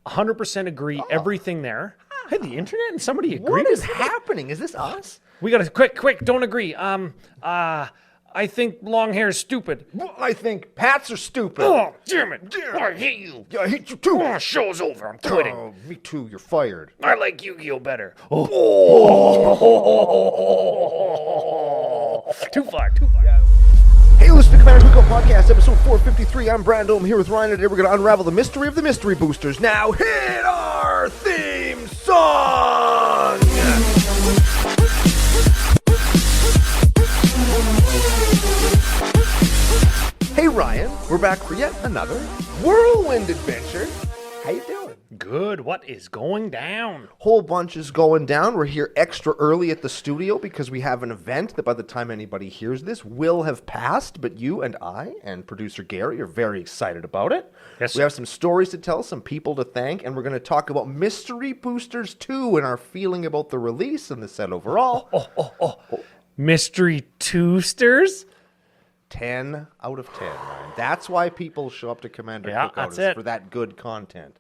100% agree. Everything there. Hey, the internet and somebody agreed. What is happening? Is this us? We got to quick. Don't agree. I think long hair is stupid. I think Pats are stupid. Oh, damn it. I hate you. Yeah, I hate you too. Oh, show's over. I'm quitting. Oh, me too. You're fired. I like Yu-Gi-Oh better. Too far. Yeah. Hey, listen to Cookout Podcast, episode 453. I'm Brando. I'm here with Ryan today. We're going to unravel the mystery of the mystery boosters. Now hit our theme song. Hey, Ryan. We're back for yet another whirlwind adventure. How you doing? Good. What is going down? Whole bunch is going down. We're here extra early at the studio because we have an event that by the time anybody hears this will have passed, but you and I and producer Gary are very excited about it. Yes. We have some stories to tell, some people to thank, and we're going to talk about Mystery Boosters 2 and our feeling about the release and the set overall. Mystery Toosters? 10 out of 10, Ryan. That's why people show up to Commander Cookout, that's is it. for that good content.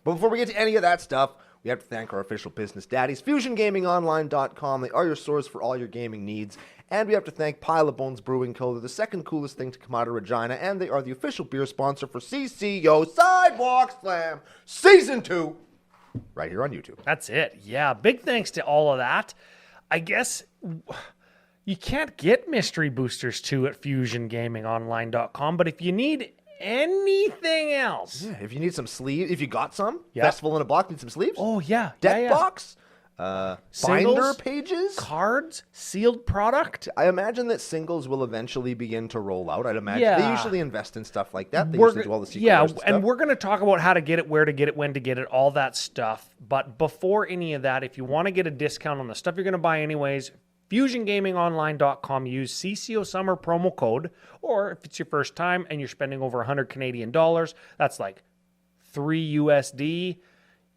But before we get to any of that stuff, we have to thank our official business daddies, FusionGamingOnline.com. They are your source for all your gaming needs. And we have to thank Pile of Bones Brewing Co. They're the second coolest thing to come out of Regina, and they are the official beer sponsor for CCO Sidewalk Slam Season 2, right here on YouTube. That's it. Yeah, big thanks to all of that. I guess you can't get Mystery Boosters 2 at FusionGamingOnline.com, but if you need anything else. Yeah, if you need some sleeves, if you got some, Yeah. Festival in a Box, need some sleeves? Oh, yeah. Deck yeah. box? Singles, binder pages? cards, sealed product. I imagine that singles will eventually begin to roll out. I'd imagine they Yeah. usually invest in stuff like that. They usually do all the secret yeah, and stuff. and we're going to talk about how to get it, where to get it, when to get it, all that stuff. But before any of that, if you want to get a discount on the stuff you're going to buy anyways, FusionGamingOnline.com, use CCO Summer promo code, or if it's your first time and you're spending over 100 Canadian dollars, that's like $3 USD.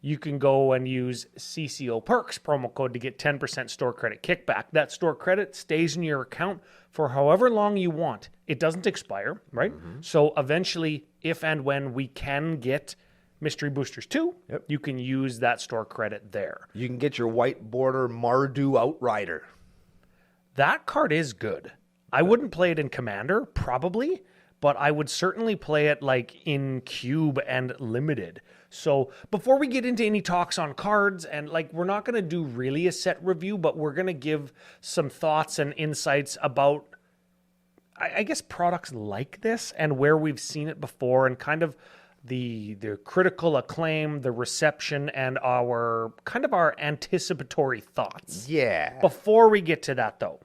You can go and use CCO Perks promo code to get 10% store credit kickback. That store credit stays in your account for however long you want. It doesn't expire, right? So eventually, if and when we can get Mystery Boosters 2, you can use that store credit there. You can get your white border Mardu Outrider. That card is good. I wouldn't play it in Commander, probably, but I would certainly play it like in Cube and Limited. So before we get into any talks on cards, and like we're not going to do really a set review, but we're going to give some thoughts and insights about, I guess, products like this and where we've seen it before, and kind of the critical acclaim, the reception, and our anticipatory thoughts. Yeah. Before we get to that, though,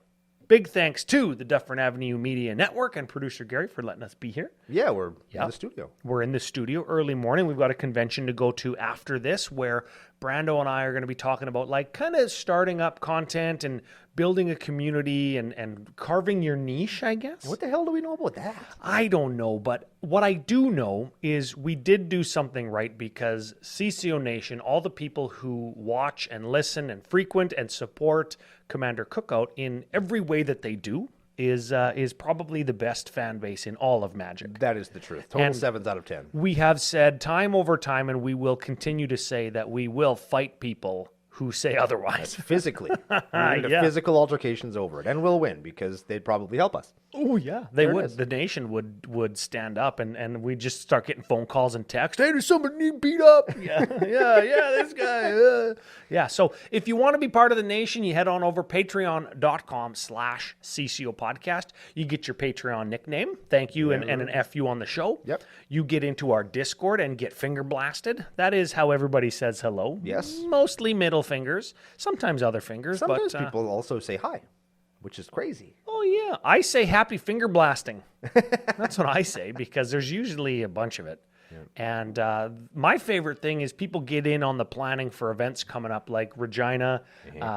big thanks to the Dufferin Avenue Media Network and producer Gary for letting us be here. Yeah, we're in the studio. We're in the studio early morning. We've got a convention to go to after this where Brando and I are going to be talking about like kind of starting up content and building a community and carving your niche, I guess. What the hell do we know about that? I don't know, but what I do know is we did do something right, because CCO Nation, all the people who watch and listen and frequent and support Commander Cookout in every way that they do is probably the best fan base in all of Magic. That is the truth. Total And 7s out of 10. We have said time over time, and we will continue to say that we will fight people who say otherwise. Physically. We're into Yeah. physical altercations over it. And we'll win because they'd probably help us. Oh, yeah. They There it would. is. The nation would stand up, and we just start getting phone calls and texts. Hey, does somebody need beat up? Yeah, this guy. Yeah, so if you want to be part of the nation, you head on over patreon.com/CCO Podcast. You get your Patreon nickname. Thank you, and an FU on the show. Yep. You get into our Discord and get finger blasted. That is how everybody says hello. Yes. Mostly middle fingers, sometimes other fingers. Sometimes but, people also say hi, which is crazy. Oh, yeah. I say happy finger blasting. That's what I say, because there's usually a bunch of it. And my favorite thing is people get in on the planning for events coming up, like Regina.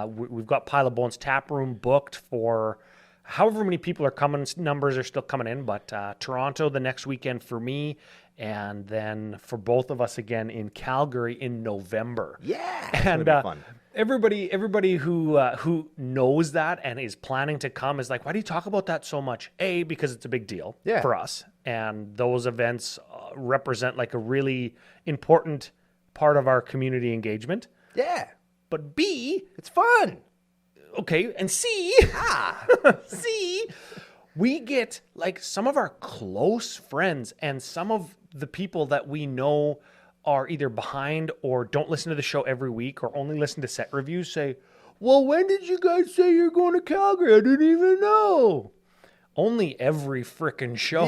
We've got Pile of Bones Tap Room booked for however many people are coming. Numbers are still coming in, but Toronto the next weekend for me, and then for both of us again in Calgary in November. Yeah, And gonna be fun. everybody who knows that and is planning to come is like, why do you talk about that so much? A, because it's a big deal for us, and those events represent like a really important part of our community engagement. Yeah. But B, It's fun. okay, and C, C, we get like some of our close friends and some of the people that we know are either behind or don't listen to the show every week or only listen to set reviews say, well, when did you guys say you're going to Calgary? I didn't even know. Only every frickin' show,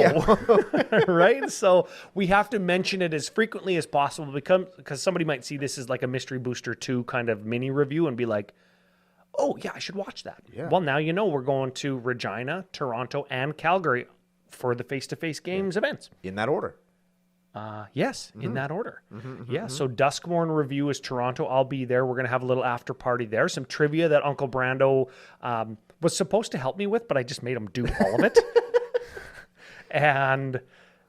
right? So we have to mention it as frequently as possible because somebody might see this as like a Mystery Booster 2 kind of mini review and be like, oh, yeah, I should watch that. Yeah. Well, now you know we're going to Regina, Toronto, and Calgary for the face-to-face games events. In that order. Yes, in that order. So Duskmorn review is Toronto. I'll be there. We're going to have a little after party there. Some trivia that Uncle Brando was supposed to help me with, but I just made him do all of it.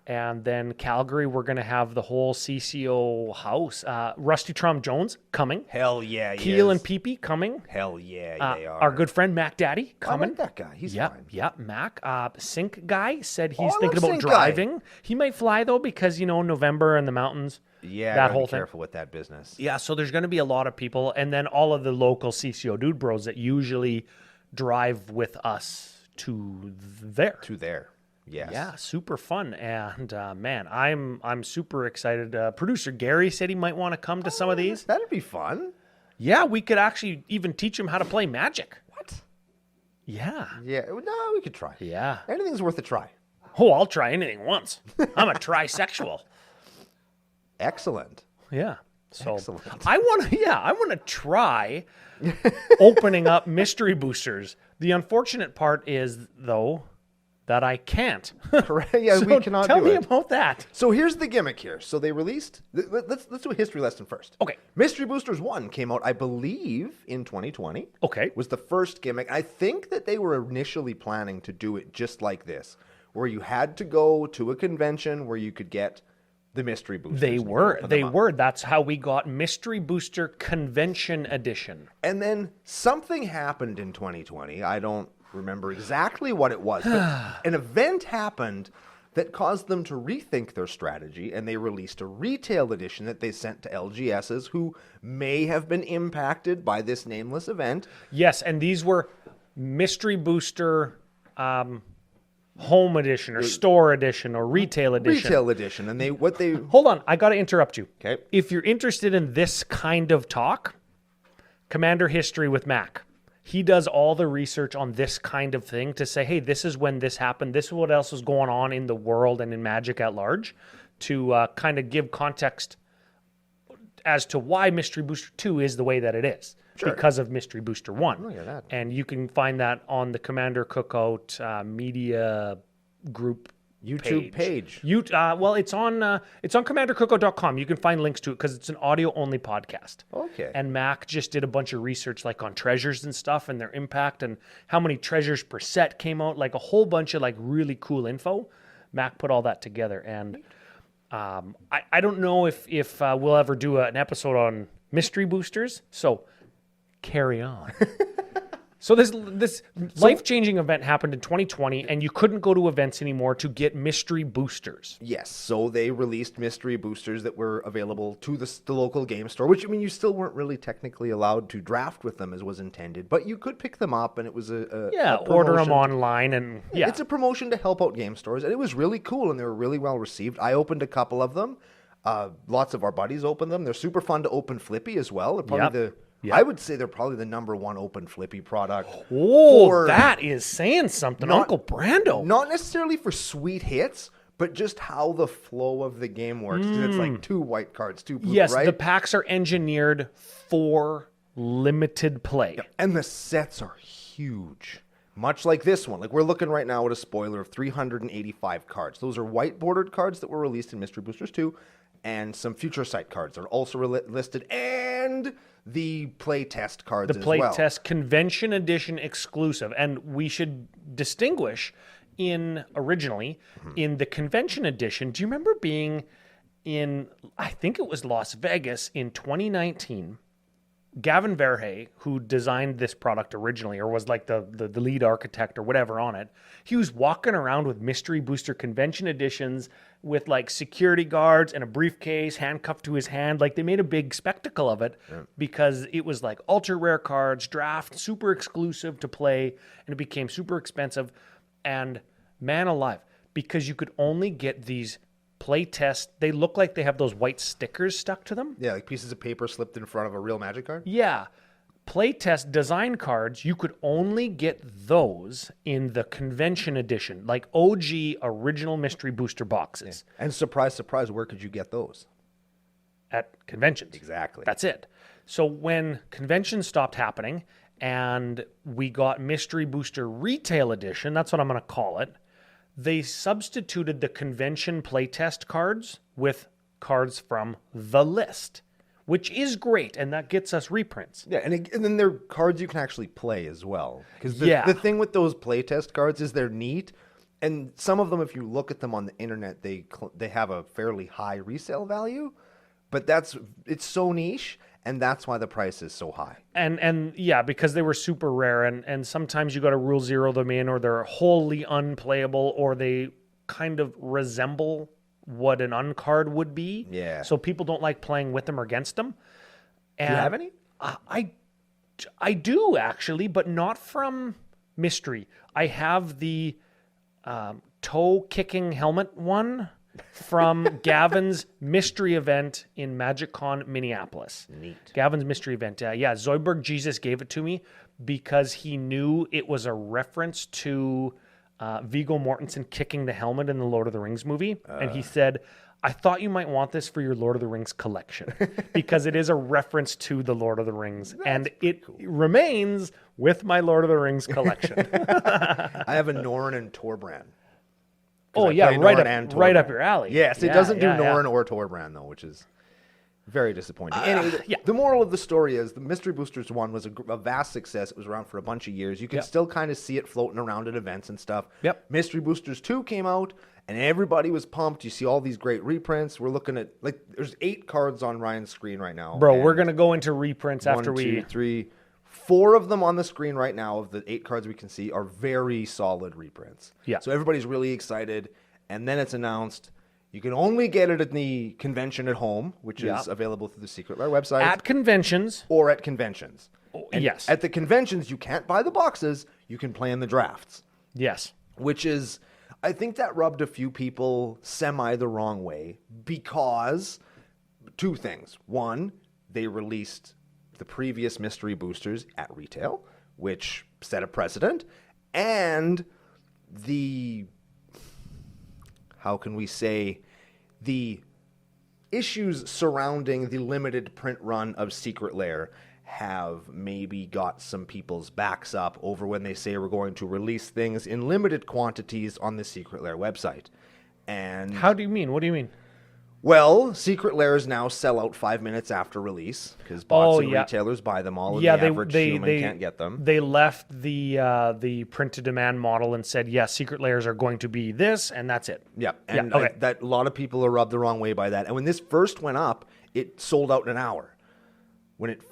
And then Calgary, we're going to have the whole CCO house. Rusty Trom Jones coming. Hell yeah, Keel and Peepee coming. Hell yeah, they are. Our good friend Mac Daddy I coming. like that guy. He's fine. Yeah, Mac. Sync guy said he's I thinking love about Sync Guy. driving. He might fly though because November and the mountains. Yeah, that gotta whole be thing. careful with that business. Yeah, so there's going to be a lot of people, and then all of the local CCO dude bros that usually drive with us to there. To there. Yes. Yeah, super fun, and man, I'm super excited. Producer Gary said he might want to come to some of these. That'd be fun. Yeah, we could actually even teach him how to play Magic. What? Yeah. Yeah. No, we could try. Yeah. Anything's worth a try. Oh, I'll try anything once. I'm a trisexual. Excellent. Yeah. So Excellent. I want to try opening up mystery boosters. The unfortunate part is though that I can't. Correct. Yeah, So we cannot tell do me it. about that. So here's the gimmick here. So they released. Let's do a history lesson first. Okay. Mystery Boosters 1 came out, I believe, in 2020. Okay. Was the first gimmick. I think that they were initially planning to do it just like this, where you had to go to a convention where you could get the mystery boosters. They and you were. open They them up. were. That's how we got Mystery Booster Convention Edition. And then something happened in 2020. I don't remember exactly what it was, but an event happened that caused them to rethink their strategy, and they released a retail edition that they sent to LGSs who may have been impacted by this nameless event. Yes, and these were Mystery Booster Home Edition or Store Edition or Retail Edition. Retail edition, and they Hold on, I got to interrupt you. Okay. If you're interested in this kind of talk, Commander History with Mac. He does all the research on this kind of thing to say, hey, this is when this happened. This is what else is going on in the world and in Magic at large to kind of give context as to why Mystery Booster 2 is the way that it is. Sure. Because of Mystery Booster 1. Look at that. And you can find that on the Commander Cookout media group YouTube page. Well, it's on commandercookout.com. You can find links to it because it's an audio-only podcast. Okay. And Mac just did a bunch of research like on treasures and stuff and their impact and how many treasures per set came out, like a whole bunch of like really cool info. Mac put all that together. And I don't know if we'll ever do an episode on mystery boosters. So carry on. So this life-changing event happened in 2020, and you couldn't go to events anymore to get mystery boosters. Yes, so they released mystery boosters that were available to the local game store, which, I mean, you still weren't really technically allowed to draft with them as was intended, but you could pick them up, and it was a Order them promotion. online, and yeah. It's a promotion to help out game stores, and it was really cool, and they were really well received. I opened a couple of them. Lots of our buddies opened them. They're super fun to open Flippy as well. They're probably I would say they're probably the #1 open Flippy product. Oh, that is saying something, Uncle Brando. Not necessarily for sweet hits, but just how the flow of the game works. 'Cause it's like 2 white cards, 2 blue, Yes, right? the packs are engineered for limited play. And the sets are huge. Much like this one. Like we're looking right now at a spoiler of 385 cards. Those are white bordered cards that were released in Mystery Boosters 2, and some Future Sight cards are also listed, and the play test cards as well. The playtest convention edition exclusive. And we should distinguish originally in the convention edition. Do you remember being in, I think it was Las Vegas in 2019, Gavin Verhey, who designed this product originally, or was like the lead architect or whatever on it, he was walking around with Mystery Booster convention editions with like security guards and a briefcase handcuffed to his hand. Like they made a big spectacle of it because it was like ultra rare cards, draft, super exclusive to play, and it became super expensive. And man alive, because you could only get these play test. They look like they have those white stickers stuck to them. Yeah, like pieces of paper slipped in front of a real Magic card. Yeah. Playtest design cards, you could only get those in the convention edition, like OG original Mystery Booster boxes. Yeah. And surprise, surprise, where could you get those? At conventions. Exactly. That's it. So when conventions stopped happening and we got Mystery Booster Retail Edition, that's what I'm going to call it, they substituted the convention playtest cards with cards from the list, which is great, and that gets us reprints. Yeah, and then they're cards you can actually play as well. Because the thing with those playtest cards is they're neat, and some of them, if you look at them on the internet, they have a fairly high resale value, but it's so niche, and that's why the price is so high. And yeah, because they were super rare, and sometimes you got to rule zero them in, or they're wholly unplayable, or they kind of resemble what an uncard would be. Yeah. So people don't like playing with them or against them. And do you have any? I do, actually, but not from Mystery. I have the toe-kicking helmet one from Gavin's mystery event in MagicCon Minneapolis. Neat. Gavin's mystery event. Yeah, Zoidberg Jesus gave it to me because he knew it was a reference to Viggo Mortensen kicking the helmet in the Lord of the Rings movie. And he said, I thought you might want this for your Lord of the Rings collection because it is a reference to the Lord of the Rings. And it remains with my Lord of the Rings collection. I have a Norn and Torbrand. Oh, yeah, right up your alley. Yes, it doesn't do Norn or Torbrand, though, which is very disappointing. Anyway, the moral of the story is the Mystery Boosters one was a vast success. It was around for a bunch of years. You can still kind of see it floating around at events and stuff. Yep. Mystery Boosters 2 came out, and everybody was pumped. You see all these great reprints. We're looking at, like, there's 8 cards on Ryan's screen right now. Bro, we're going to go into reprints after 1, 2, 3, 4 of them on the screen right now of the 8 cards we can see are very solid reprints. Yeah. So everybody's really excited. And then it's announced you can only get it at the convention at home, which is available through the Secret Lair website. At conventions. Or at conventions. And yes. At the conventions, you can't buy the boxes. You can play in the drafts. Yes. Which is, I think that rubbed a few people semi the wrong way because 2 things. One, they released the previous mystery boosters at retail, which set a precedent. And how can we say, the issues surrounding the limited print run of Secret Lair have maybe got some people's backs up over when they say we're going to release things in limited quantities on the Secret Lair website. And how do you mean? What do you mean? Well, Secret Lairs now sell out 5 minutes after release because bots and retailers buy them all, and the average human can't get them. They left the print-to-demand model and said, yes, Secret Lairs are going to be this, and that's it. Yeah, and that a lot of people are rubbed the wrong way by that. And when this first went up, it sold out in an hour.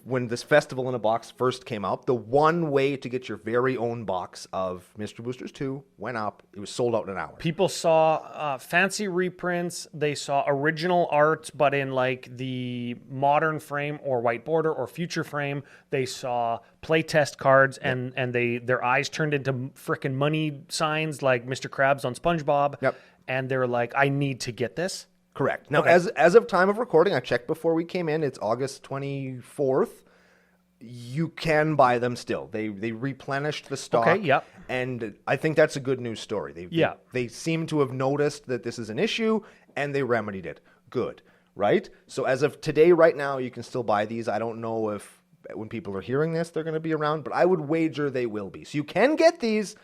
When this Festival in a Box first came out, the one way to get your very own box of Mystery Boosters 2 went up. It was sold out in an hour. People saw fancy reprints. They saw original art, but in like the modern frame or white border or future frame. They saw playtest cards, and their eyes turned into frickin' money signs like Mr. Krabs on SpongeBob. Yep. And they're like, I need to get this. Correct. Now, as of time of recording, I checked before we came in. It's August 24th. You can buy them still. They replenished the stock. Okay, yep. And I think that's a good news story. They seem to have noticed that this is an issue, and they remedied it. Good, right? So as of today, right now, you can still buy these. I don't know if when people are hearing this, they're going to be around, but I would wager they will be. So you can get these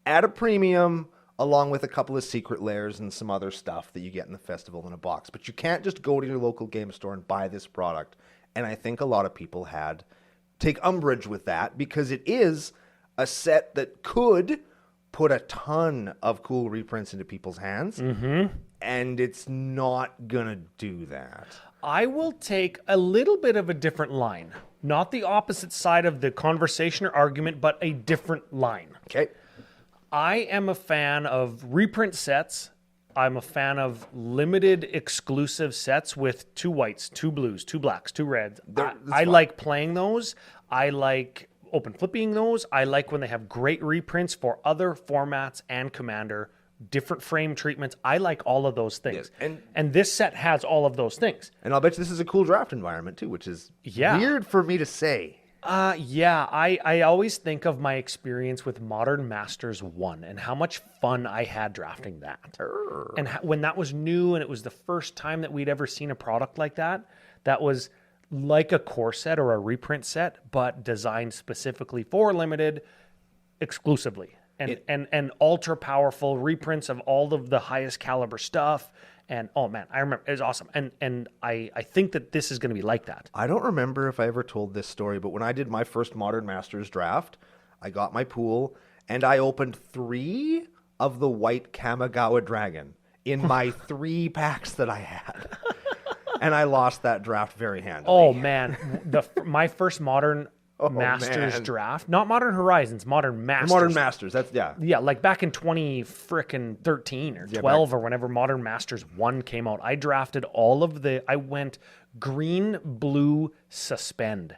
at a premium, along with a couple of Secret Lairs and some other stuff that you get in the Festival in a Box. But you can't just go to your local game store and buy this product. And I think a lot of people take umbrage with that because it is a set that could put a ton of cool reprints into people's hands. Mm-hmm. And it's not going to do that. I will take a little bit of a different line. not the opposite side of the conversation or argument, but a different line. Okay. I am a fan of reprint sets. I'm a fan of limited exclusive sets with 2 whites, 2 blues, 2 blacks, 2 reds. I like playing those. I like open flipping those. I like when they have great reprints for other formats and Commander, different frame treatments. I like all of those things. Yes. And this set has all of those things. And I'll bet you this is a cool draft environment too, which is weird for me to say. Yeah, I always think of my experience with Modern Masters 1 and how much fun I had drafting that. And when that was new and it was the first time that we'd ever seen a product like that, that was like a core set or a reprint set, but designed specifically for limited exclusively. And ultra powerful reprints of all of the highest caliber stuff. And oh man, I remember it was awesome. And I think that this is going to be like that. I don't remember if I ever told this story, but when I did my first Modern Masters draft, I got my pool and I opened 3 of the white Kamigawa Dragon in my 3 packs that I had. And I lost that draft very handily. Oh man, my first Modern Masters draft, not Modern Horizons, Modern Masters. Modern Masters, that's yeah, like back in 2013 or 12 or whenever Modern Masters 1 came out. I drafted I went green, blue, suspend.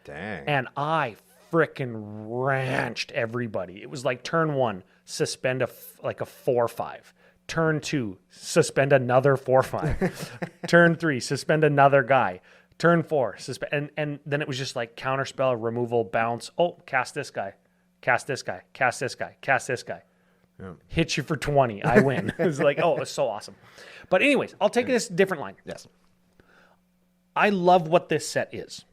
Dang. And I frickin' ranched everybody. It was like turn 1, suspend a 4/5. Turn 2, suspend another 4/5. Turn 3, suspend another guy. Turn 4, suspend, and then it was just like counterspell, removal, bounce. Oh, cast this guy, cast this guy, cast this guy, cast this guy. Yeah. Hit you for 20. I win. It was like, oh, it's so awesome. But anyways, I'll take this different line. Yes. I love what this set is.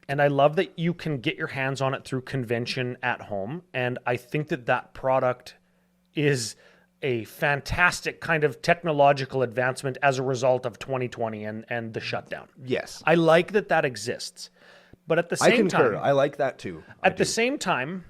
And I love that you can get your hands on it through convention at home. And I think that product is a fantastic kind of technological advancement as a result of 2020 and the shutdown. Yes. I like that exists. But at the same time, I like that too. At the same time,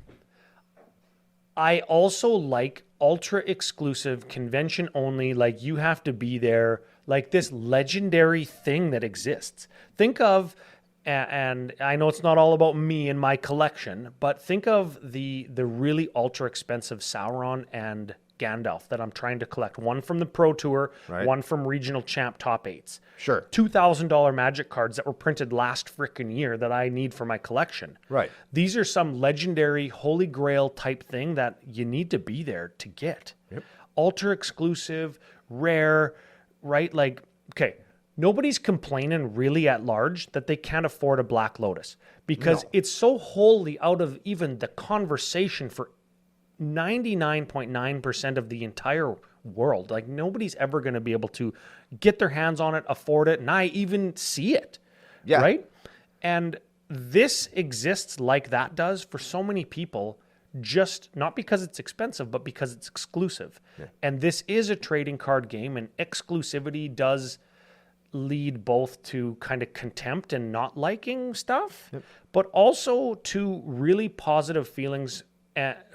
I also like ultra exclusive, convention only, like you have to be there, like this legendary thing that exists. Think of, and I know it's not all about me and my collection, but think of the really ultra expensive Sauron and Gandalf that I'm trying to collect. One from the Pro Tour, one from Regional Champ Top 8s. Sure. $2,000 Magic cards that were printed last frickin' year that I need for my collection. Right. These are some legendary Holy Grail type thing that you need to be there to get. Yep. Ultra exclusive, rare, right? Like, okay, nobody's complaining really at large that they can't afford a Black Lotus because it's so wholly out of even the conversation for 99.9% of the entire world. Like nobody's ever going to be able to get their hands on it, afford it, and I even see it. Yeah. Right? And this exists like that does for so many people, just not because it's expensive, but because it's exclusive. Yeah. And this is a trading card game, and exclusivity does lead both to kind of contempt and not liking stuff, but also to really positive feelings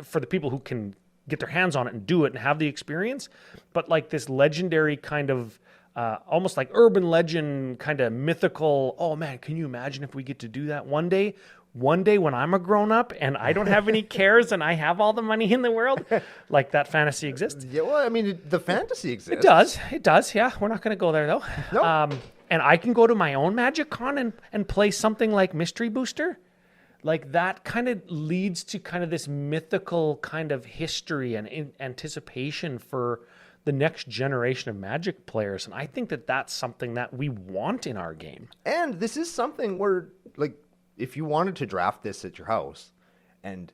for the people who can get their hands on it and do it and have the experience. But like this legendary kind of almost like urban legend kind of mythical, oh man, can you imagine if we get to do that one day when I'm a grown up and I don't have any cares and I have all the money in the world, like that fantasy exists. Yeah, well, I mean, the fantasy exists. It does. Yeah, we're not going to go there though. No. And I can go to my own Magic Con and play something like Mystery Booster. Like that kind of leads to kind of this mythical kind of history and anticipation for the next generation of Magic players. And I think that's something that we want in our game. And this is something where, like, if you wanted to draft this at your house, and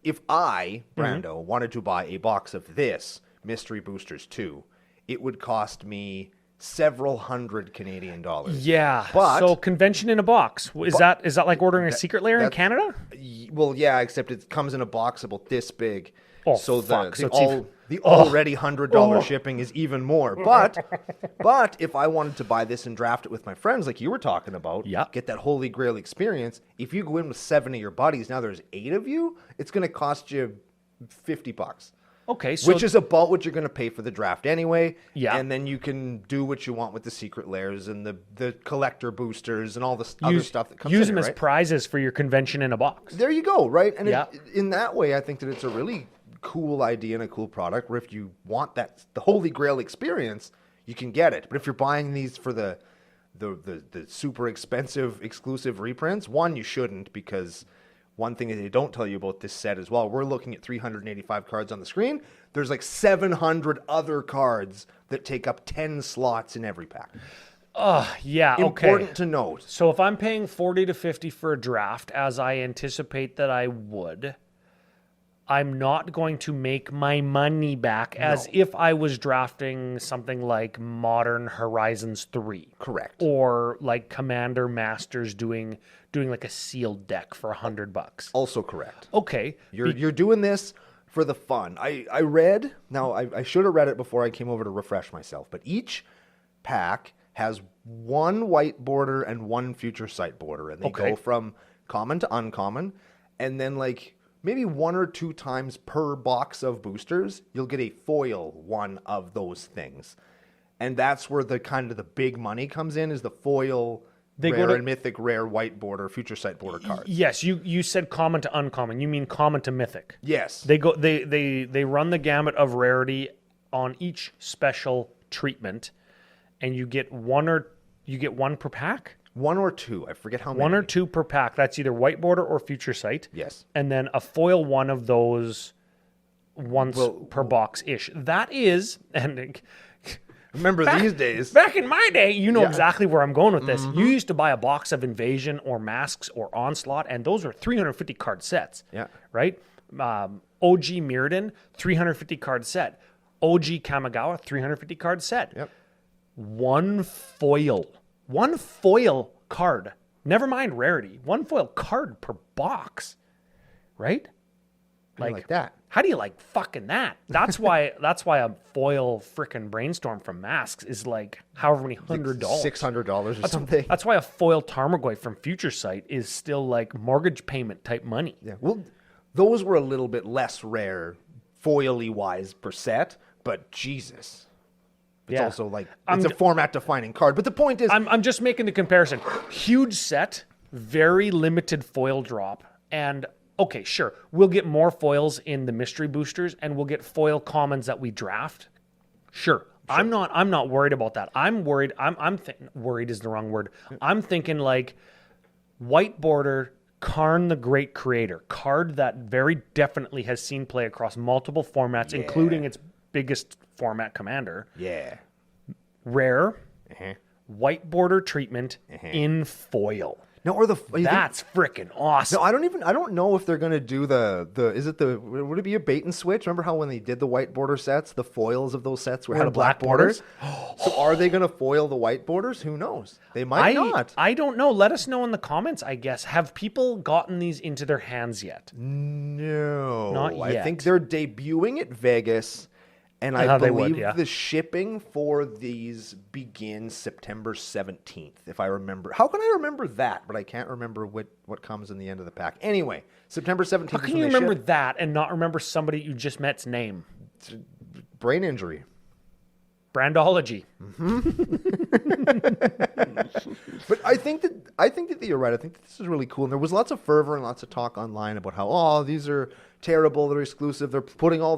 if I, Brando, wanted to buy a box of this Mystery Boosters 2, it would cost me several hundred Canadian dollars. Yeah. So convention in a box. Is that like ordering a secret lair in Canada? Well, yeah, except it comes in a box about this big. Oh, so fuck. The already $100 shipping is even more. But if I wanted to buy this and draft it with my friends, like you were talking about, get that Holy Grail experience, if you go in with 7 of your buddies, now there's 8 of you, it's going to cost you $50. Okay, so which is about what you're going to pay for the draft anyway. Yeah. And then you can do what you want with the secret layers and the collector boosters and all the other stuff that comes in. Use them it, as right? prizes for your convention in a box. There you go, right? And Yeah. in that way, I think that it's a really cool idea and a cool product where if you want the Holy Grail experience, you can get it. But if you're buying these for the super expensive exclusive reprints, one, you shouldn't, because one thing that they don't tell you about this set as well, we're looking at 385 cards on the screen. There's like 700 other cards that take up 10 slots in every pack. Yeah, okay. Important to note. So if I'm paying 40 to 50 for a draft, as I anticipate that I would, I'm not going to make my money back as if I was drafting something like Modern Horizons 3. Correct. Or like Commander Masters doing like a sealed deck for $100. Also correct. Okay. You're doing this for the fun. I read, now I should have read it before I came over to refresh myself, but each pack has one white border and one future sight border, and they go from common to uncommon, and then like maybe 1 or 2 times per box of boosters, you'll get a foil one of those things. And that's where the kind of the big money comes in, is the foil rare and mythic rare white border, future sight border cards. Yes, you said common to uncommon. You mean common to mythic. Yes. They run the gamut of rarity on each special treatment, and you get one per pack? 1 or 2. I forget how many. 1 or 2 per pack. That's either white border or future sight. Yes. And then a foil one of those once per box-ish. That is, and remember these days. back in my day, you know exactly where I'm going with this. You used to buy a box of Invasion or Masks or Onslaught, and those were 350 card sets. Yeah. Right? OG Mirrodin, 350 card set. OG Kamigawa, 350 card set. Yep. One foil card. Never mind rarity. One foil card per box. Right? Like that. How do you like fucking that? That's why a foil frickin' Brainstorm from Masks is like however many $100. $600 or something. That's why a foil Tarmogoyf from Future Sight is still like mortgage payment type money. Yeah. Well, those were a little bit less rare, foily wise per set, but Jesus. It's also like it's a format defining card. But the point is, I'm just making the comparison. Huge set, very limited foil drop, and okay, sure, we'll get more foils in the mystery boosters, and we'll get foil commons that we draft. Sure. I'm not worried about that. I'm worried. Worried is the wrong word. I'm thinking like white border, Karn the Great Creator, card that very definitely has seen play across multiple formats, including its biggest format, Commander. yeah. Rare, white border treatment in foil. No, or That's freaking awesome. No, I don't know if they're gonna do would it be a bait and switch? Remember how when they did the white border sets, the foils of those sets had black borders? So are they gonna foil the white borders? Who knows? They might not. I don't know. Let us know in the comments, I guess. Have people gotten these into their hands yet? No. Not I yet. think they're debuting at Vegas. And I They believe would, the shipping for these begins September 17th, if I remember. How can I remember that? But I can't remember what comes in the end of the pack. Anyway, September 17th. How can you remember that and not remember somebody you just met's name? Brain injury. Brandology. But I think that you're right. I think that this is really cool. And there was lots of fervor and lots of talk online about how, these are terrible, they're exclusive, they're printing all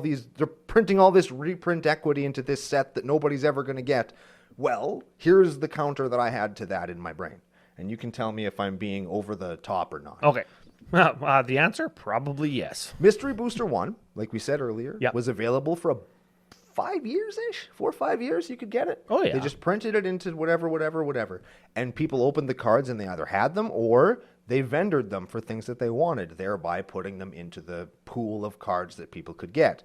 this reprint equity into this set that nobody's ever going to get. Well, here's the counter that I had to that in my brain. And you can tell me if I'm being over the top or not. Okay. The answer, probably yes. Mystery Booster 1, like we said earlier, was available for 5 years-ish, 4 or 5 years, you could get it. Oh, yeah. They just printed it into whatever. And people opened the cards and they either had them or they vendored them for things that they wanted, thereby putting them into the pool of cards that people could get.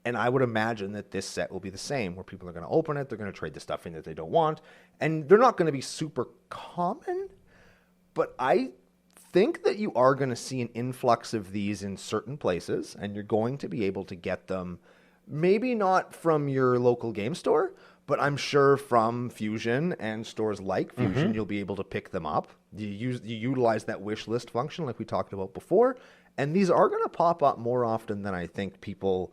And I would imagine that this set will be the same, where people are going to open it, they're going to trade the stuff in that they don't want, and they're not going to be super common, but I think that you are going to see an influx of these in certain places, and you're going to be able to get them maybe not from your local game store, but I'm sure from Fusion and stores like Fusion, you'll be able to pick them up. You utilize that wish list function like we talked about before, and these are going to pop up more often than I think people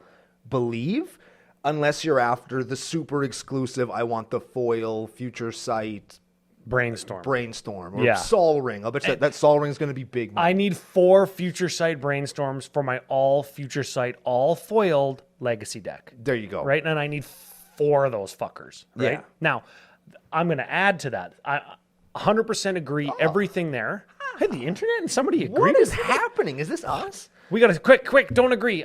believe, unless you're after the super exclusive, I want the foil Future Sight Brainstorm or Sol Ring. I'll bet you that Sol Ring is going to be big money. I need 4 Future Sight Brainstorms for my all Future Sight, all foiled Legacy deck. There you go. Right? And I need 4 of those fuckers. Right? Yeah. Now, I'm going to add to that. I 100% agree. Everything there. Hey, the internet and somebody agreed. What is happening? Is this us? We got to quick. Don't agree.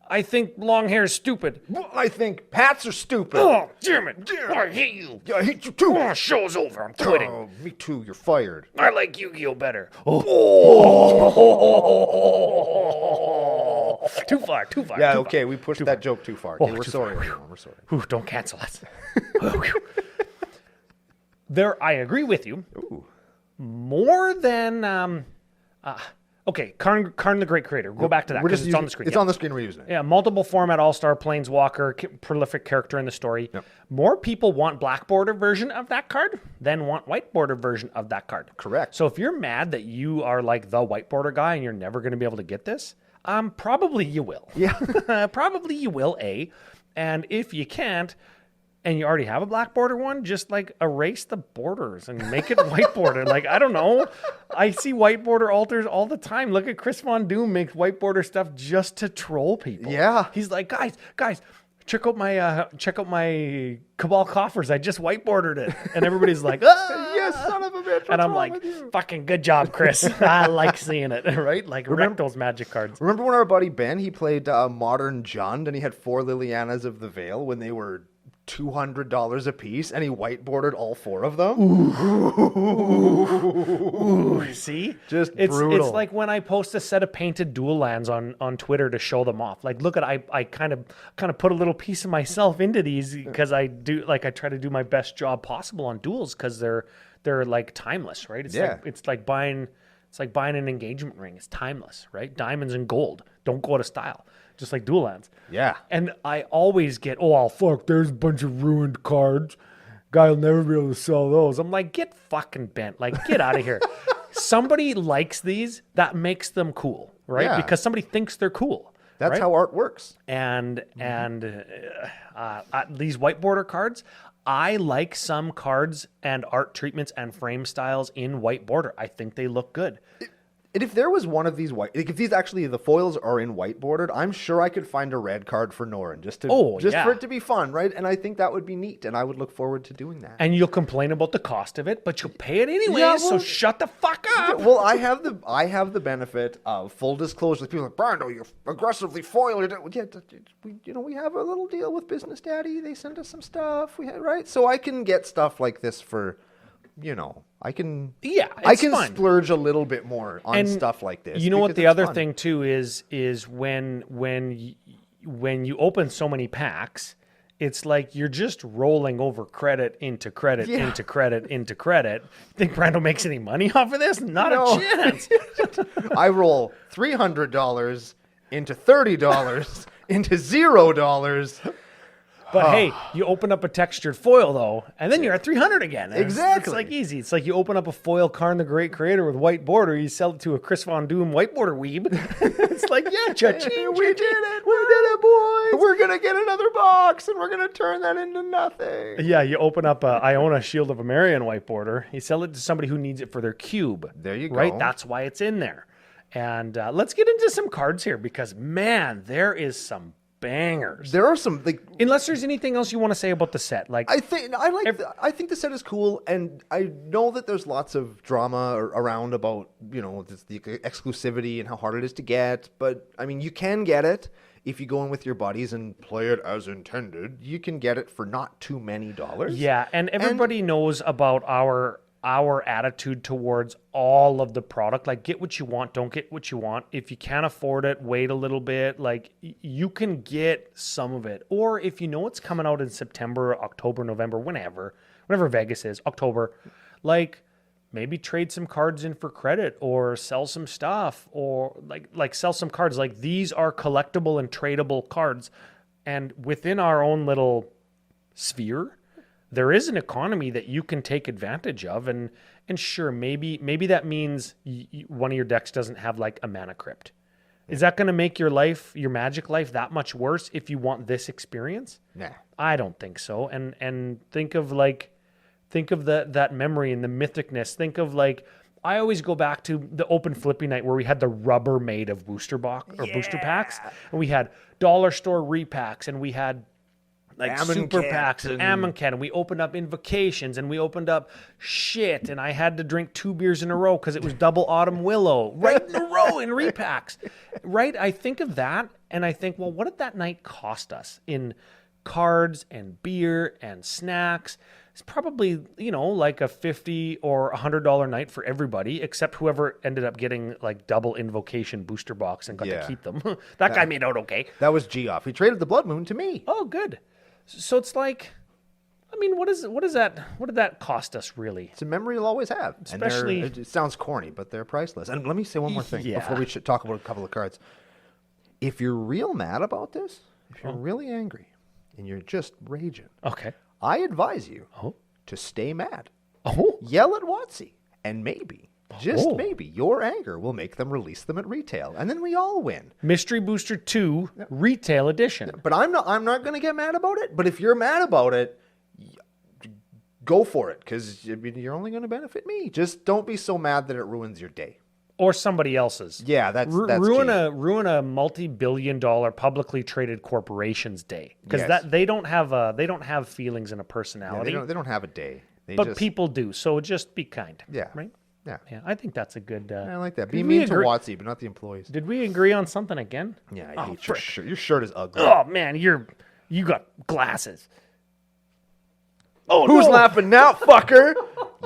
I think long hair is stupid. Well, I think Pats are stupid. Oh, damn it. I hate you. Yeah, I hate you too. Oh, show's over. I'm quitting. Oh, me too. You're fired. I like Yu-Gi-Oh better. Too far. Yeah, too okay. far. We pushed that joke too far. Okay, we're sorry, everyone. We're sorry. Ooh, don't cancel us. I agree with you. Ooh. More than... okay, Karn the Great Creator. Go back to that because it's on the screen. It's on the screen. We're using it. Yeah, multiple format all-star planeswalker, prolific character in the story. Yep. More people want black border version of that card than want white border version of that card. Correct. So if you're mad that you are like the white border guy and you're never going to be able to get this, probably you will. Yeah. Probably you will, A. And if you can't, and you already have a black border one, just like erase the borders and make it white border. Like, I don't know. I see white border alters all the time. Look at Chris Von Doom makes white border stuff just to troll people. Yeah. He's like, guys, check out my Cabal coffers. I just white bordered it. And everybody's like, yes, son of a bitch. And I'm like, fucking good job, Chris. I like seeing it, right? Like, wreck those magic cards. Remember when our buddy Ben, he played Modern Jund and he had 4 Lilianas of the Veil when they were $200 a piece, and he whiteboarded all 4 of them. Ooh, see? Just it's brutal. It's like when I post a set of painted dual lands on Twitter to show them off. Like, look at I kind of put a little piece of myself into these because I try to do my best job possible on duels because they're like timeless, right? It's like buying an engagement ring. It's timeless, right? Diamonds and gold don't go out of style. Just like dual lands. Yeah. And I always get, fuck, there's a bunch of ruined cards. Guy will never be able to sell those. I'm like, get fucking bent. Like, get out of here. Somebody likes these, that makes them cool, right? Yeah. Because somebody thinks they're cool. That's right? how art works. And these white border cards, I like some cards and art treatments and frame styles in white border. I think they look good. And if there was one of these if these actually the foils are in white bordered, I'm sure I could find a red card for Norin just for it to be fun, right? And I think that would be neat, and I would look forward to doing that. And you'll complain about the cost of it, but you'll pay it anyway. Yeah, so shut the fuck up. Well, I have the benefit of full disclosure. People are like, Brando, you're aggressively foiled. Yeah, we have a little deal with Business Daddy. They send us some stuff. Right, so I can get stuff like this for. I can fun. splurge a little bit more on stuff like this. You know what the other thing too is when you open so many packs, it's like you're just rolling over credit into credit into credit into credit. Think Brando makes any money off of this? Not a chance. I roll $300 into $30 into $0. But hey, you open up a textured foil though, and then you're at 300 again. Exactly. It's like easy. It's like you open up a foil Karn the Great Creator with white border, you sell it to a Chris Von Doom white border weeb. It's like, cha-ching, we did it, boys. We're going to get another box, and we're going to turn that into nothing. Yeah, you open up a Iona Shield of Amarian white border, you sell it to somebody who needs it for their cube. There you go. Right? That's why it's in there. And let's get into some cards here because, man, there is some bangers. There are some unless there's anything else you want to say about the set. Like I think the set is cool, and I know that there's lots of drama around about the exclusivity and how hard it is to get. But I mean, you can get it if you go in with your buddies and play it as intended. You can get it for not too many dollars. Yeah, and everybody knows about our attitude towards all of the product. Like, get what you want, don't get what you want. If you can't afford it, wait a little bit. Like, you can get some of it. Or if you know it's coming out in September, October, November, whenever Vegas is, October, like, maybe trade some cards in for credit or sell some stuff or like sell some cards. Like, these are collectible and tradable cards. And within our own little sphere, there is an economy that you can take advantage of, and sure, maybe that means one of your decks doesn't have like a mana crypt, Is that going to make your Magic life, that much worse if you want this experience? Nah. I don't think so. And think of that memory and the mythicness. Think of I always go back to the open flippy night where we had the Rubbermaid of booster packs, and we had dollar store repacks, and we had super packs and Amonkhet, and we opened up invocations, and we opened up shit, and I had to drink 2 beers in a row because it was double Autumn Willow right in a row in repacks. Right? I think of that, and I think, well, what did that night cost us in cards and beer and snacks? It's probably, like a $50 or $100 night for everybody, except whoever ended up getting double invocation booster box and got to keep them. That guy made out okay. That was Geoff. He traded the Blood Moon to me. Oh, good. So it's what did that cost us really? It's a memory you'll always have. Especially, it sounds corny, but they're priceless. And let me say one more thing before we should talk about a couple of cards. If you're real mad about this, if you're really angry, and you're just raging, okay, I advise you to stay mad. Oh. Yell at WotC, and maybe, just maybe, your anger will make them release them at retail, and then we all win. Mystery Booster 2 Retail Edition. But I'm not going to get mad about it. But if you're mad about it, go for it, because you're only going to benefit me. Just don't be so mad that it ruins your day. Or somebody else's. Yeah, that's ruin key. a multi-billion-dollar publicly traded corporation's day, because they don't have feelings and a personality. Yeah, they don't have a day. But people do. So just be kind. Yeah. Right. Yeah. I think that's a good. I like that. Be mean to WotC, but not the employees. Did we agree on something again? Yeah, I hate your shirt. Your shirt is ugly. Oh man, you got glasses. Oh, who's laughing now, fucker?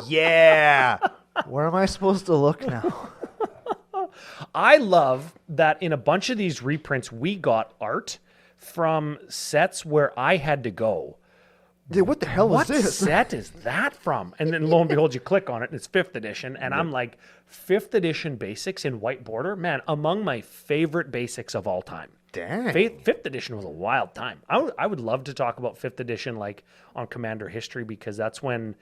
Yeah. Where am I supposed to look now? I love that in a bunch of these reprints, we got art from sets where I had to go. Yeah, what the hell is this? What set is that from? And then lo and behold, you click on it, and it's 5th edition. And I'm like, 5th edition basics in white border? Man, among my favorite basics of all time. Dang. 5th edition was a wild time. I would love to talk about 5th edition on Commander history, because that's when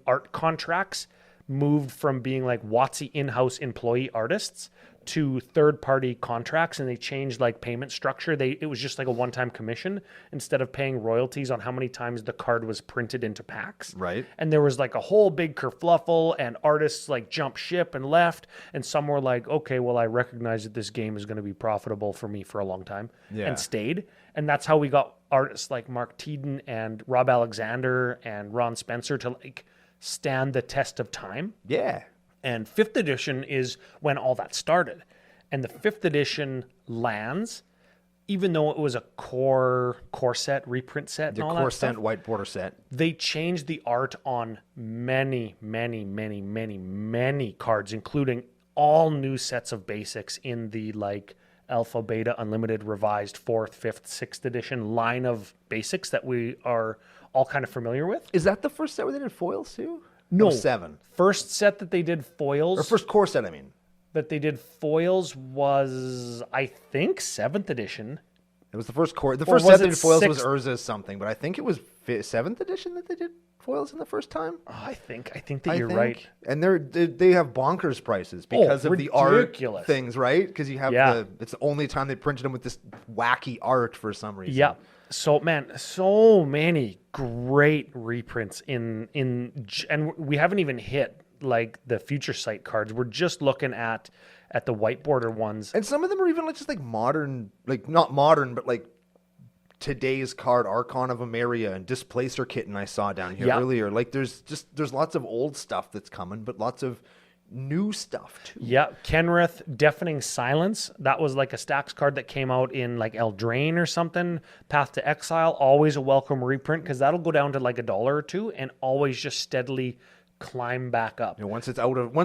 art contracts moved from being WotC in-house employee artists to third-party contracts, and they changed payment structure. It was just a one-time commission instead of paying royalties on how many times the card was printed into packs. Right. And there was a whole big kerfluffle, and artists jumped ship and left, and some were okay, well, I recognize that this game is going to be profitable for me for a long time, and stayed. And that's how we got artists like Mark Teeden and Rob Alexander and Ron Spencer to stand the test of time. Yeah. And 5th edition is when all that started. And the 5th edition lands, even though it was a core set, reprint set, and all that stuff, white border set, they changed the art on many, many, many, many, many cards, including all new sets of basics in the Alpha, Beta, Unlimited, Revised, 4th, 5th, 6th edition line of basics that we are all kind of familiar with. Is that the first set where they did foils too? No. 7. First set that they did foils. Or first core set, I mean. That they did foils was, I think, 7th edition. It was the first core. The first set they did foils was Urza's something, but I think it was 7th edition that they did foils in the first time. Oh, I think that you're right. And they have bonkers prices because of the art things, right? Because you have it's the only time they printed them with this wacky art for some reason. Yeah. So man, so many great reprints in and we haven't even hit the Future Sight cards. We're just looking at the white border ones. And some of them are even just modern, not modern, but today's card, Archon of Emeria and Displacer Kitten I saw down here earlier. There's lots of old stuff that's coming, but lots of new stuff too. Yeah, Kenrith, Deafening Silence. That was a Stax card that came out in Eldraine or something. Path to Exile, always a welcome reprint, because that'll go down to $1 or $2 and always just steadily climb back up. Once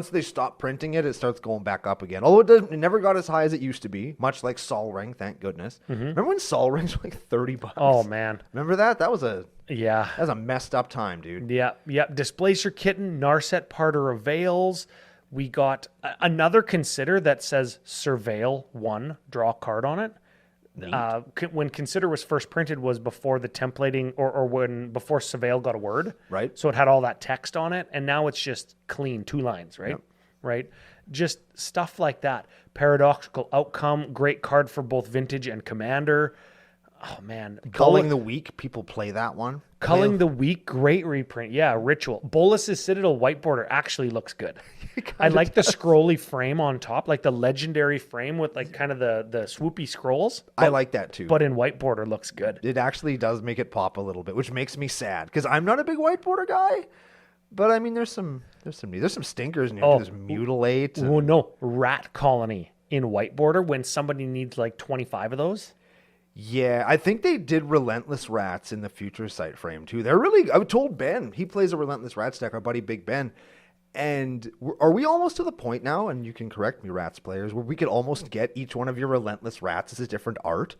they stop printing it, it starts going back up again. Although it never got as high as it used to be, much like Sol Ring, thank goodness. Mm-hmm. Remember when Sol Rings were $30? Oh man. Remember that? That was a messed up time, dude. Yeah. Displacer Kitten, Narset Parter of Veils. We got another Consider that says Surveil 1, draw a card on it. When Consider was first printed was before the templating or before Surveil got a word. Right. So it had all that text on it, and now it's just clean 2 lines, right? Yep. right? Just stuff like that. Paradoxical Outcome, great card for both Vintage and Commander. Oh, man. Culling the Weak, people play that one. Culling the Weak, great reprint. Yeah, Ritual. Bolus's Citadel white border actually looks good. I like the scrolly frame on top, like the legendary frame with like kind of the swoopy scrolls. I like that too. But in white border looks good. It actually does make it pop a little bit, which makes me sad because I'm not a big white border guy. But I mean, there's some stinkers in here. There's Mutilate. Oh no, Rat Colony in white border when somebody needs like 25 of those. Yeah, I think they did Relentless Rats in the Future Sight frame too. They're really. I told Ben, he plays a Relentless Rats deck, our buddy Big Ben. And are we almost to the point now, and you can correct me, Rats players, where we could almost get each one of your Relentless Rats as a different art?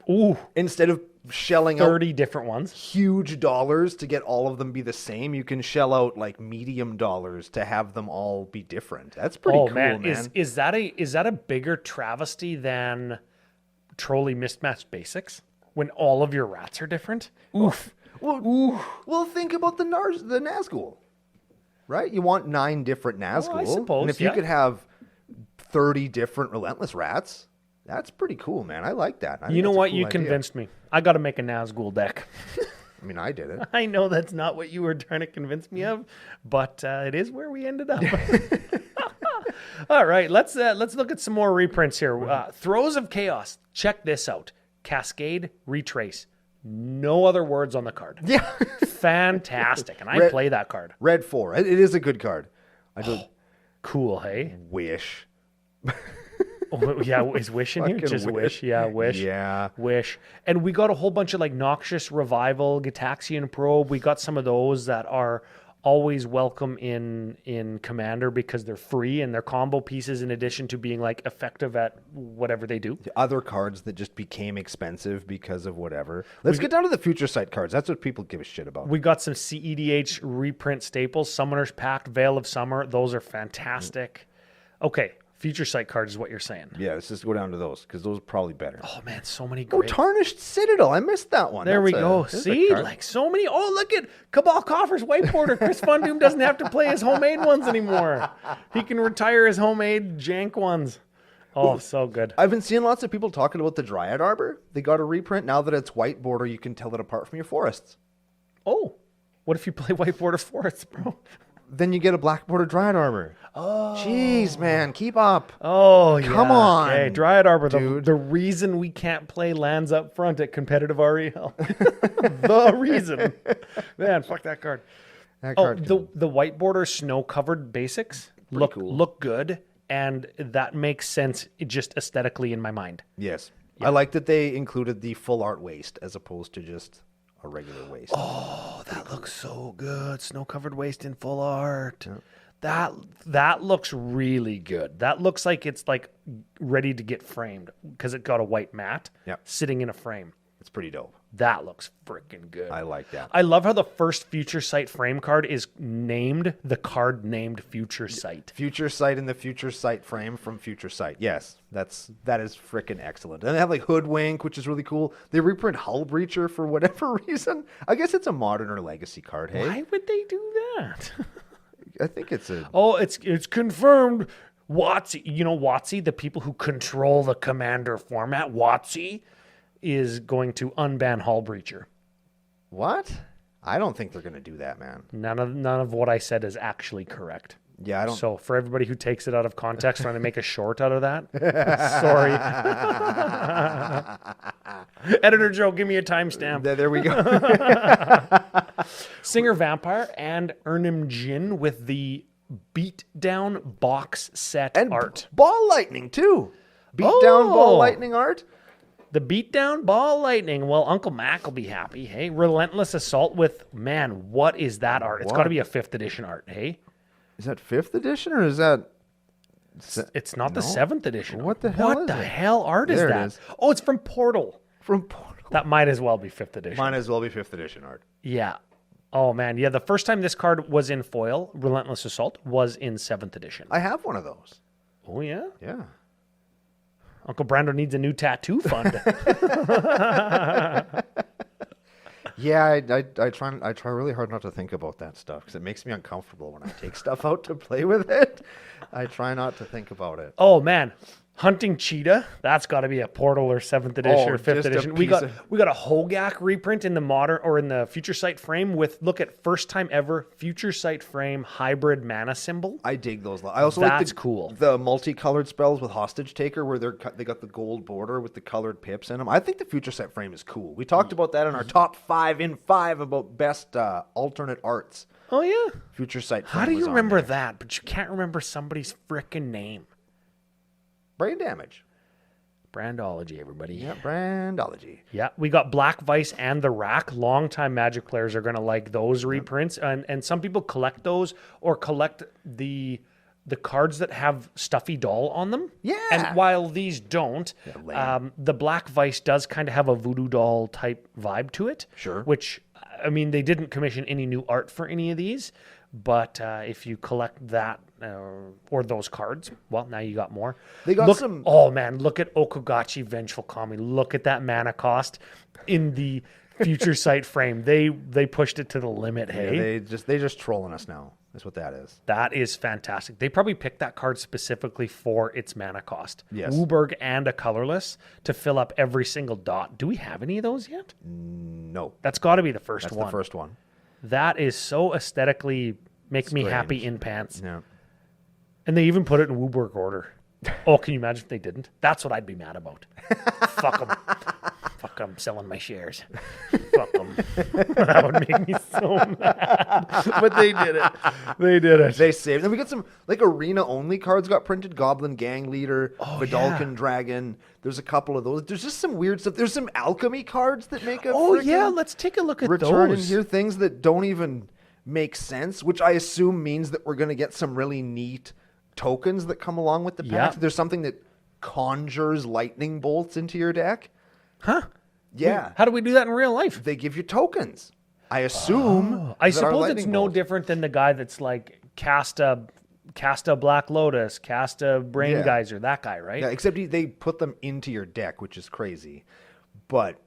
Ooh. Instead of shelling 30 different ones. Huge dollars to get all of them be the same, you can shell out like medium dollars to have them all be different. That's pretty cool, man. Is that a bigger travesty than Trolley Mismatched Basics when all of your rats are different? Oof. Well, think about the Nazgul. Right? You want 9 different Nazgul. I suppose, and if you could have 30 different Relentless Rats, that's pretty cool, man. I like that. You know what? You convinced me. I got to make a Nazgul deck. I mean, I did it. I know that's not what you were trying to convince me of, but it is where we ended up. All right, let's look at some more reprints here. Throes of Chaos. Check this out. Cascade, Retrace. No other words on the card. Yeah. Fantastic. And I play that card. Red 4. It is a good card. Cool, hey? Wish. Oh, yeah, is Wish in here? Just Wish. Yeah, Wish. Yeah. Wish. And we got a whole bunch of like Noxious Revival, Gitaxian Probe. We got some of those that are always welcome in Commander because they're free and they're combo pieces in addition to being like effective at whatever they do. The other cards that just became expensive because of whatever. Let's get down to the Future Sight cards. That's what people give a shit about. We got some CEDH reprint staples, Summoner's Pact, Veil of Summer. Those are fantastic. Okay. Future Sight card is what you're saying. Yeah, let's just go down to those because those are probably better. Oh, man, so many great. Tarnished Citadel. I missed that one. There we go. See, like so many. Oh, look at Cabal Coffers white border. Chris Von Doom doesn't have to play his homemade ones anymore. He can retire his homemade jank ones. Oh, so good. I've been seeing lots of people talking about the Dryad Arbor. They got a reprint. Now that it's white border, you can tell it apart from your forests. Oh, what if you play white border forests, bro? Then you get a black border Dryad Arbor. Oh. Jeez, man. Keep up. Oh, yeah. Come on. Okay, Dryad Arbor, the reason we can't play lands up front at competitive REL. The reason. Man, fuck that card. The white border snow-covered basics look good, and that makes sense just aesthetically in my mind. Yes. Yeah. I like that they included the full art waste as opposed to just a regular waist. Oh, that looks so good. Snow-covered waist in full art. Yeah. That looks really good. That looks like it's like ready to get framed because it got a white mat sitting in a frame. It's pretty dope. That looks freaking good. I like that. I love how the first Future Sight frame card is named the card named Future Sight. Future Sight in the Future Sight frame from Future Sight. Yes, that is freaking excellent. And they have like Hoodwink, which is really cool. They reprint Hull Breacher for whatever reason. I guess it's a modern or legacy card. Hey, why would they do that? I think it's a. Oh, it's confirmed. WotC, WotC, the people who control the Commander format, WotC is going to unban Hull Breacher. What? I don't think they're going to do that, man. None of what I said is actually correct. Yeah, I don't. So for everybody who takes it out of context, trying to make a short out of that, sorry. Editor Joe, give me a timestamp. There we go. Singer Vampire and Ernim Jin with the Beatdown box set and art. Ball Lightning too. Beatdown Ball Lightning art. The Beatdown Ball Lightning. Well, Uncle Mac will be happy. Hey, Relentless Assault with, man, what is that art? It's got to be a 5th edition art, hey? Is that 5th edition or is that... It's not the 7th edition. What the hell hell art is that? It is. Oh, it's from Portal. From Portal. That might as well be 5th edition. Might as well be 5th edition art. Yeah. Oh, man. Yeah, the first time this card was in foil, Relentless Assault, was in 7th edition. I have one of those. Oh, yeah? Yeah. Uncle Brando needs a new tattoo fund. Yeah, I try really hard not to think about that stuff because it makes me uncomfortable when I take stuff out to play with it. I try not to think about it. Oh man, hunting cheetah. That's got to be a Portal or 7th edition or 5th just a edition. We piece got a Hogak reprint in the modern or in the Future Sight frame with look at first time ever Future Sight frame hybrid mana symbol. I dig those. I also That's like cool. The multicolored spells with Hostage Taker where they got the gold border with the colored pips in them. I think the Future Sight frame is cool. We talked about that in our top 5 in 5 about best alternate arts. Oh yeah. Future Sight frame How do was you on remember there. that? But you can't remember somebody's frickin' name. Brain damage. Brandology, everybody. Yeah, Brandology. Yeah, we got Black Vice and the Rack. Longtime Magic players are going to like those reprints, and some people collect those or collect the cards that have Stuffy Doll on them. Yeah. And while these don't, lame. the Black Vice does kind of have a Voodoo Doll type vibe to it. Sure. Which, I mean, they didn't commission any new art for any of these, but if you collect that or those cards, well, now you got more. They got some. Oh man, look at Okugachi Vengeful Kami. Look at that mana cost in the Future Sight frame. They pushed it to the limit. Hey, Yeah, they just trolling us now. That's what that is. that is fantastic. They probably picked that card specifically for its mana cost. Yes. Wooburg and a colorless to fill up every single dot. Do we have any of those yet? No, That's got to be the first that's one. the first one. That is so aesthetically make me happy Strange. in pants. Yeah. And they even put it in Wooburg order. Oh, can you imagine if they didn't? That's what I'd be mad about. Fuck them. Fuck them selling my shares. Fuck them. That would make me so mad. But they did it. They did it. They saved. And we got some like arena only cards got printed. Goblin Gang Leader, Vidalcan Dragon. There's a couple of those. There's just some weird stuff. There's some alchemy cards that make a frickin' let's take a look at return those. in here. Things that don't even make sense, which I assume means that we're going to get some really neat tokens that come along with the pack. Yeah. There's something that conjures lightning bolts into your deck. Huh? Yeah. How do we do that in real life? They give you tokens. I assume. I that our suppose it's lightning no bolts- different than the guy that's like cast a Black Lotus, cast a Brain Yeah. Geyser, that guy, right? Yeah, except they put them into your deck, which is crazy. But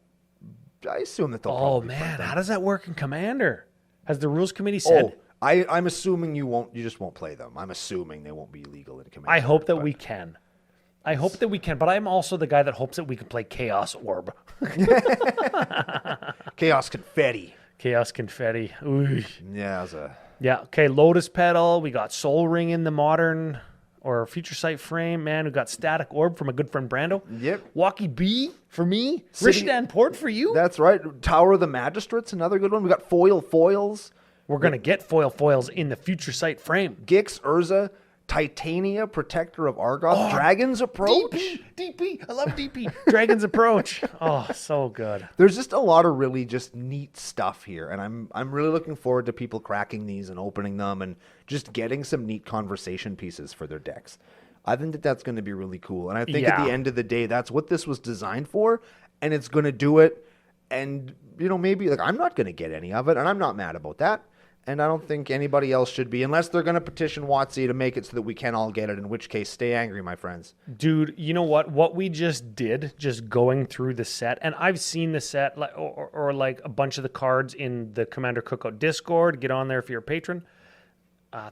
I assume that they'll Oh probably man, print them. how does that work in Commander? Has the rules committee said? I'm assuming you just won't play them. I'm assuming they won't be legal in Commander. I hope that but- we can. I hope that we can, but I'm also the guy that hopes that we can play Chaos Orb. Chaos Confetti. Chaos Confetti. Ooh. Yeah, as a Yeah, okay, Lotus Petal. We got Soul Ring in the modern or Future Sight frame. Man, we got Static Orb from a good friend Brando. Yep. Walkie B for me. City- Rishadan Port for you. That's right. Tower of the Magistrates, another good one. We got foils. We're going to get foils in the Future Sight frame. Gix, Urza, Titania, Protector of Argoth, Dragon's Approach. DP. I love DP. Dragon's Approach. Oh, so good. There's just a lot of really just neat stuff here, and I'm really looking forward to people cracking these and opening them and just getting some neat conversation pieces for their decks. I think that that's going to be really cool, and I think at Yeah. the end of the day, that's what this was designed for, and it's going to do it. And maybe like I'm not going to get any of it, and I'm not mad about that. And I don't think anybody else should be, unless they're going to petition WotC to make it so that we can all get it, in which case, stay angry, my friends. Dude, you know what? What we just did, just going through the set, and I've seen the set or like a bunch of the cards in the Commander Cookout Discord. Get on there if you're a patron.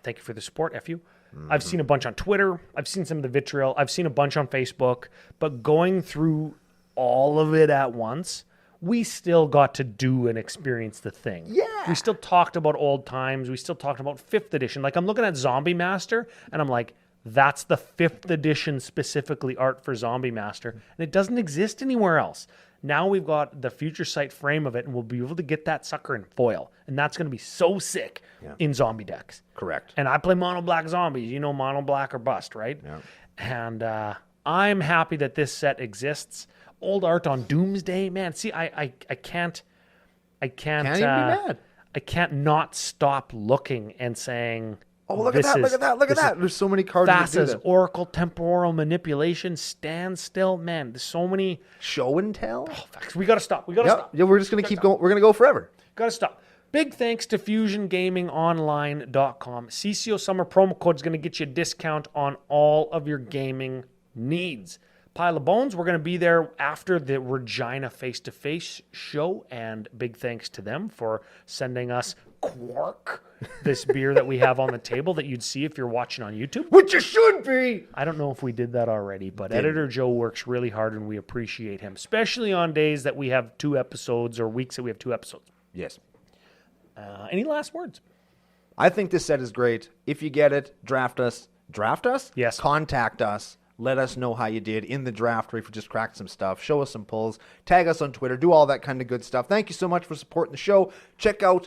Thank you for the support, F you. I've seen a bunch on Twitter. I've seen some of the vitriol. I've seen a bunch on Facebook. But going through all of it at once, we still got to do and experience the thing. Yeah. We still talked about old times. We still talked about 5th edition. Like, I'm looking at Zombie Master, and I'm like, that's the 5th edition specifically art for Zombie Master. And it doesn't exist anywhere else. Now we've got the Future Sight frame of it, and we'll be able to get that sucker in foil. And that's going to be so sick in zombie decks. Correct. And I play mono black zombies. Mono black or bust, right? Yeah. And I'm happy that this set exists. Old art on Doomsday, man. See, I can't Can't even be mad. I can't not stop looking and saying, Oh, look at that, look at that, look at that. There's so many cards that do Thassa's that. Oracle, Temporal Manipulation, Standstill. Man, there's so many. Show and tell? Facts. We got to stop. We got to stop. Yeah, we're just going to keep going. We're going to go forever. Got to stop. Big thanks to FusionGamingOnline.com. CCO Summer promo code is going to get you a discount on all of your gaming needs. Pile of Bones. We're going to be there after the Regina face-to-face show, and big thanks to them for sending us Quark, this beer that we have on the table that you'd see if you're watching on YouTube. Which you should be! I don't know if we did that already, but Editor Joe works really hard, and we appreciate him, especially on days that we have 2 episodes or weeks that we have 2 episodes. Yes. Any last words? I think this set is great. If you get it, draft us. Draft us? Yes. Contact us. Let us know how you did in the draft, or if you just cracked some stuff. Show us some pulls. Tag us on Twitter. Do all that kind of good stuff. Thank you so much for supporting the show. Check out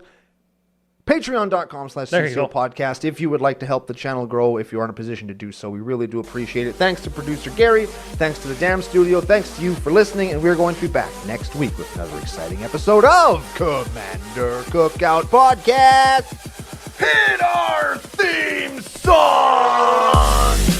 patreon.com/CCO Podcast if you would like to help the channel grow, if you are in a position to do so. We really do appreciate it. Thanks to producer Gary. Thanks to the Damn Studio. Thanks to you for listening. And we're going to be back next week with another exciting episode of Commander Cookout Podcast. Hit our theme song!